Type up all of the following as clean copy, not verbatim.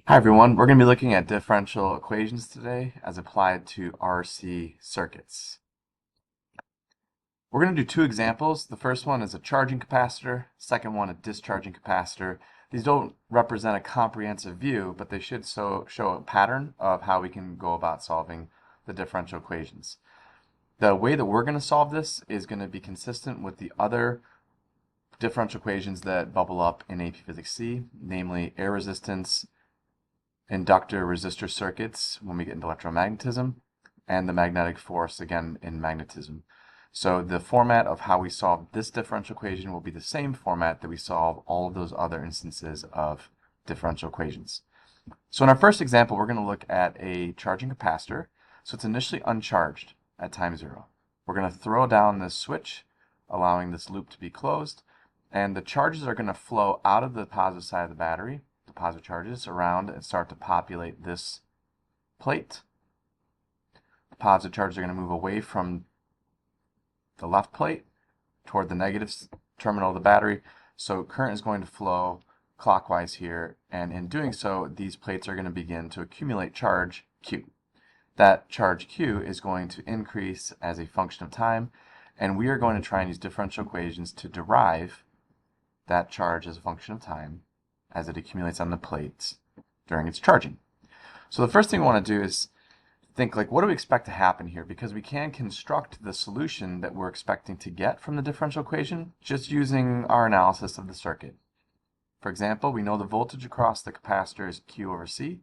Hi everyone, we're going to be looking at differential equations today as applied to RC circuits. We're going to do two examples. The first one is a charging capacitor, second one a discharging capacitor. These don't represent a comprehensive view, but they should show a pattern of how we can go about solving the differential equations. The way that we're going to solve this is going to be consistent with the other differential equations that bubble up in AP Physics C, namely air resistance, inductor resistor circuits when we get into electromagnetism, and the magnetic force again in magnetism. So the format of how we solve this differential equation will be the same format that we solve all of those other instances of differential equations. So in our first example, we're going to look at a charging capacitor. So it's initially uncharged at time 0. We're going to throw down this switch, allowing this loop to be closed, and the charges are going to flow out of the positive side of the battery, positive charges, around and start to populate this plate. The positive charges are going to move away from the left plate toward the negative terminal of the battery. So current is going to flow clockwise here, and in doing so, these plates are going to begin to accumulate charge Q. That charge Q is going to increase as a function of time, and we are going to try and use differential equations to derive that charge as a function of time as it accumulates on the plates during its charging. So the first thing we want to do is think, like, what do we expect to happen here? Because we can construct the solution that we're expecting to get from the differential equation just using our analysis of the circuit. For example, we know the voltage across the capacitor is Q over C,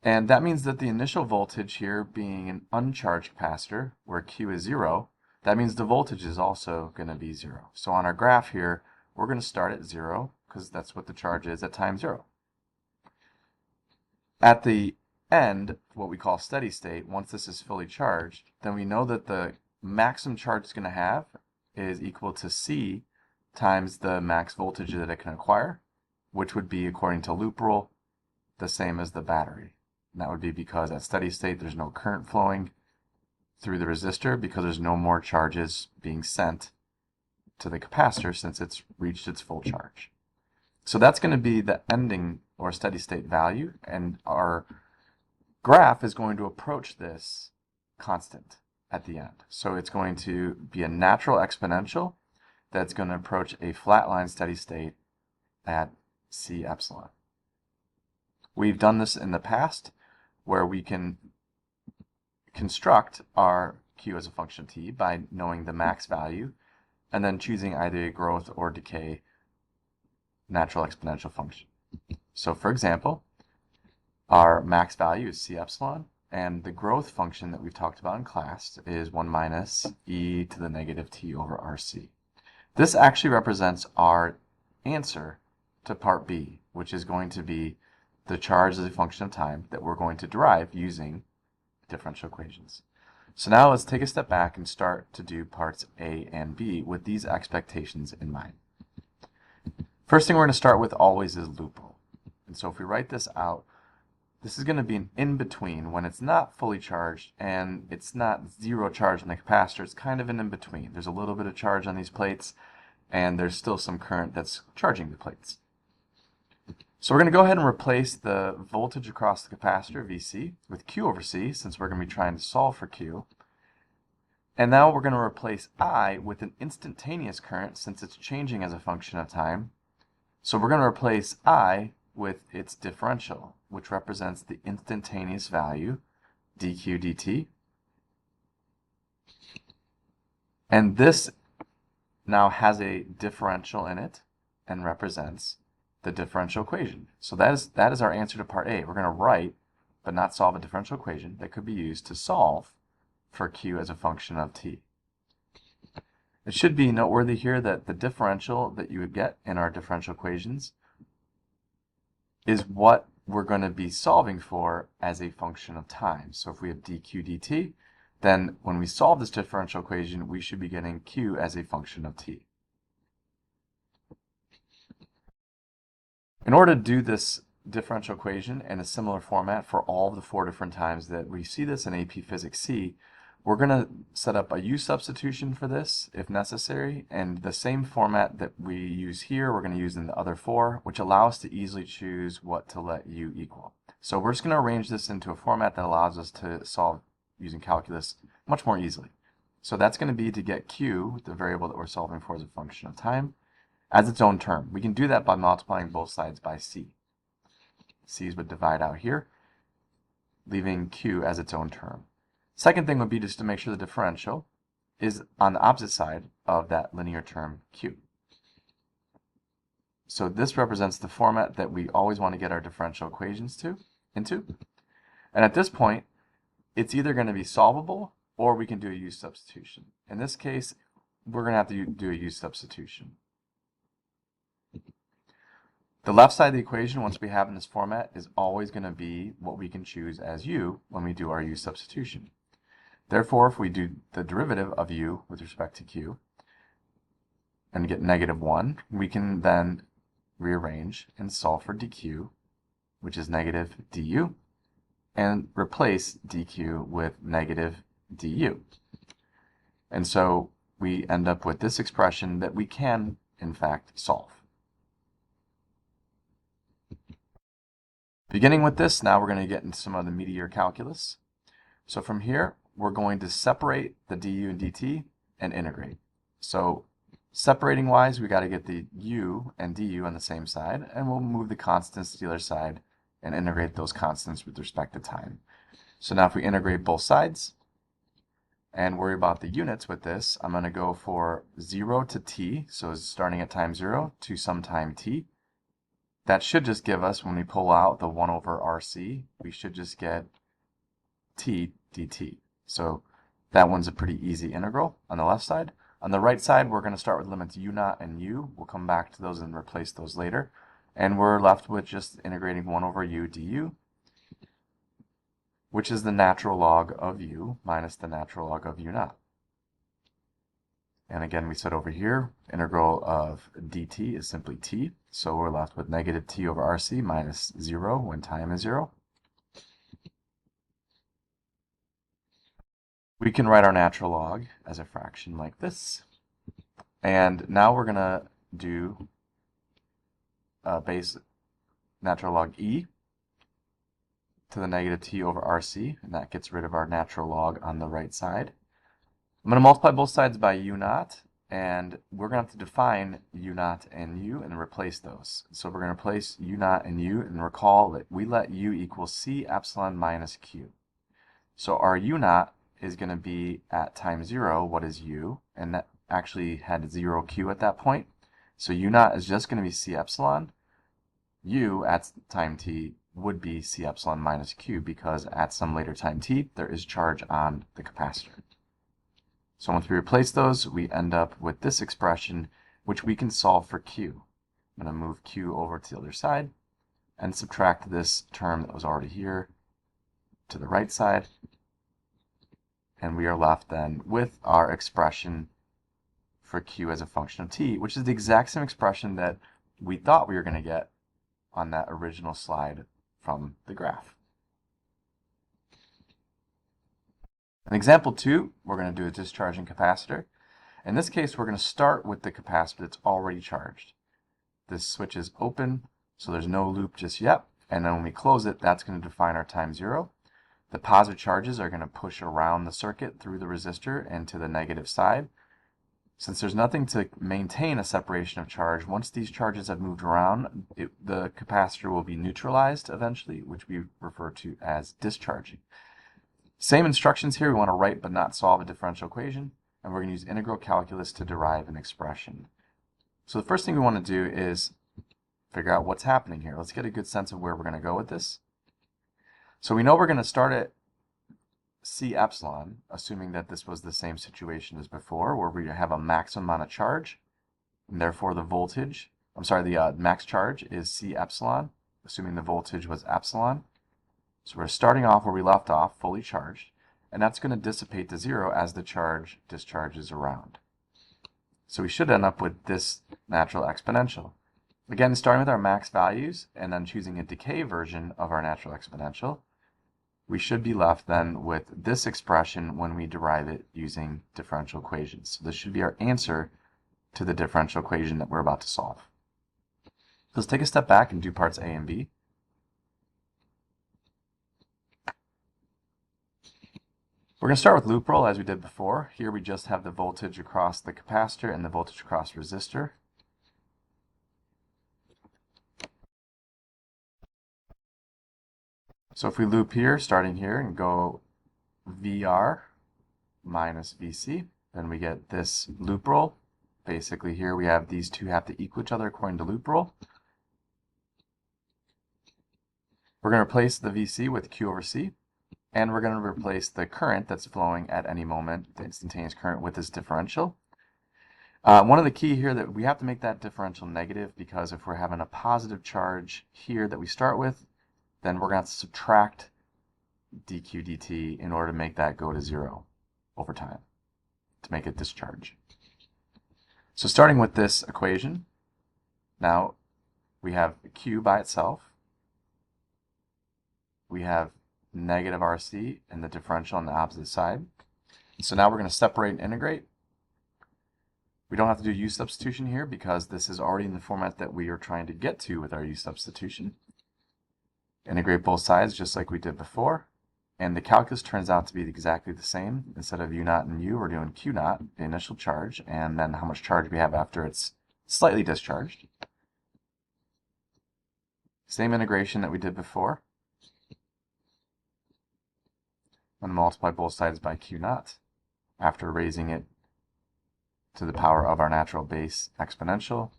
and that means that the initial voltage here being an uncharged capacitor, where Q is 0, that means the voltage is also going to be 0. So on our graph here, we're going to start at 0, because that's what the charge is at time 0. At the end, what we call steady state, once this is fully charged, then we know that the maximum charge it's going to have is equal to C times the max voltage that it can acquire, which would be, according to loop rule, the same as the battery. And that would be because at steady state there's no current flowing through the resistor because there's no more charges being sent to the capacitor since it's reached its full charge. So that's going to be the ending or steady state value, and our graph is going to approach this constant at the end. So it's going to be a natural exponential that's going to approach a flatline steady state at C epsilon. We've done this in the past where we can construct our Q as a function of t by knowing the max value and then choosing either a growth or decay natural exponential function. So for example, our max value is C epsilon, and the growth function that we've talked about in class is 1 minus e to the negative t over RC. This actually represents our answer to part B, which is going to be the charge as a function of time that we're going to derive using differential equations. So now let's take a step back and start to do parts A and B with these expectations in mind. First thing we're going to start with always is loop rule. And so if we write this out, this is going to be an in-between when it's not fully charged and it's not 0 charge in the capacitor. It's kind of an in-between. There's a little bit of charge on these plates and there's still some current that's charging the plates. So we're going to go ahead and replace the voltage across the capacitor, Vc, with Q over C, since we're going to be trying to solve for Q. And now we're going to replace I with an instantaneous current, since it's changing as a function of time. So we're going to replace I with its differential, which represents the instantaneous value, dq dt. And this now has a differential in it and represents the differential equation. So that is our answer to part A. We're going to write, but not solve, a differential equation that could be used to solve for Q as a function of t. It should be noteworthy here that the differential that you would get in our differential equations is what we're going to be solving for as a function of time. So if we have dq dt, then when we solve this differential equation, we should be getting Q as a function of t. In order to do this differential equation in a similar format for all of the 4 different times that we see this in AP Physics C, We're going to set up a U substitution for this if necessary, and the same format that we use here we're going to use in the other four, which allow us to easily choose what to let U equal. So we're just going to arrange this into a format that allows us to solve using calculus much more easily. So that's going to be to get Q, the variable that we're solving for as a function of time, as its own term. We can do that by multiplying both sides by C. C's would divide out here, leaving Q as its own term. Second thing would be just to make sure the differential is on the opposite side of that linear term Q. So this represents the format that we always want to get our differential equations into. And at this point, it's either going to be solvable or we can do a U substitution. In this case, we're going to have to do a U substitution. The left side of the equation, once we have in this format, is always going to be what we can choose as U when we do our U substitution. Therefore, if we do the derivative of U with respect to Q and get -1, we can then rearrange and solve for dq, which is negative du, and replace dq with negative du. And so we end up with this expression that we can, in fact, solve. Beginning with this, now we're going to get into some of the meatier calculus. So from here, we're going to separate the du and dt and integrate. So separating wise, we got to get the u and du on the same side, and we'll move the constants to the other side and integrate those constants with respect to time. So now if we integrate both sides and worry about the units with this, I'm going to go for 0 to t, so starting at time 0 to some time t. That should just give us, when we pull out the 1 over rc, we should just get t dt. So that one's a pretty easy integral on the left side. On the right side, we're going to start with limits u0 and u. We'll come back to those and replace those later. And we're left with just integrating 1 over u du, which is the natural log of u minus the natural log of u0. And again, we said over here, integral of dt is simply t. So we're left with negative t over rc minus 0 when time is 0. We can write our natural log as a fraction like this. And now we're going to do base natural log e to the negative t over rc, and that gets rid of our natural log on the right side. I'm going to multiply both sides by u0, and we're going to have to define u0 and u and replace those. So we're going to replace u0 and u, and recall that we let u equal c epsilon minus q. So our u0 is going to be at time 0, what is u? And that actually had 0 q at that point. So u0 is just going to be c epsilon. U at time t would be c epsilon minus q because at some later time t, there is charge on the capacitor. So once we replace those, we end up with this expression, which we can solve for q. I'm going to move q over to the other side and subtract this term that was already here to the right side. And we are left then with our expression for q as a function of t, which is the exact same expression that we thought we were going to get on that original slide from the graph. In example 2, we're going to do a discharging capacitor. In this case, we're going to start with the capacitor that's already charged. This switch is open, so there's no loop just yet. And then when we close it, that's going to define our time 0. The positive charges are going to push around the circuit through the resistor and to the negative side. Since there's nothing to maintain a separation of charge, once these charges have moved around, the capacitor will be neutralized eventually, which we refer to as discharging. Same instructions here. We want to write but not solve a differential equation, and we're going to use integral calculus to derive an expression. So the first thing we want to do is figure out what's happening here. Let's get a good sense of where we're going to go with this. So we know we're going to start at c epsilon, assuming that this was the same situation as before, where we have a maximum amount of charge, and therefore the max charge is c epsilon, assuming the voltage was epsilon. So we're starting off where we left off, fully charged, and that's going to dissipate to 0 as the charge discharges around. So we should end up with this natural exponential. Again, starting with our max values and then choosing a decay version of our natural exponential, we should be left then with this expression when we derive it using differential equations. So this should be our answer to the differential equation that we're about to solve. Let's take a step back and do parts A and B. We're going to start with loop roll as we did before. Here we just have the voltage across the capacitor and the voltage across resistor. So if we loop here, starting here, and go VR minus VC, then we get this loop roll. Basically here we have these two have to equal each other according to loop roll. We're going to replace the VC with Q over C, and we're going to replace the current that's flowing at any moment, the instantaneous current, with this differential. One of the key here that we have to make that differential negative, because if we're having a positive charge here that we start with, then we're going to have to subtract dq dt in order to make that go to 0 over time, to make it discharge. So starting with this equation, now we have Q by itself, we have negative RC and the differential on the opposite side. So now we're going to separate and integrate. We don't have to do U substitution here because this is already in the format that we are trying to get to with our U substitution. Integrate both sides just like we did before, and the calculus turns out to be exactly the same. Instead of U naught and U, we're doing Q naught, the initial charge, and then how much charge we have after it's slightly discharged. Same integration that we did before. I'm going to multiply both sides by Q naught after raising it to the power of our natural base exponential.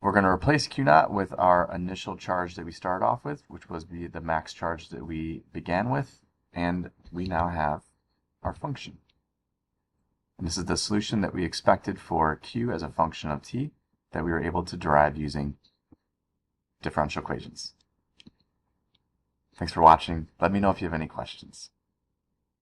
We're going to replace Q naught with our initial charge that we started off with, which was the max charge that we began with, and we now have our function. And this is the solution that we expected for Q as a function of t that we were able to derive using differential equations. Thanks for watching. Let me know if you have any questions.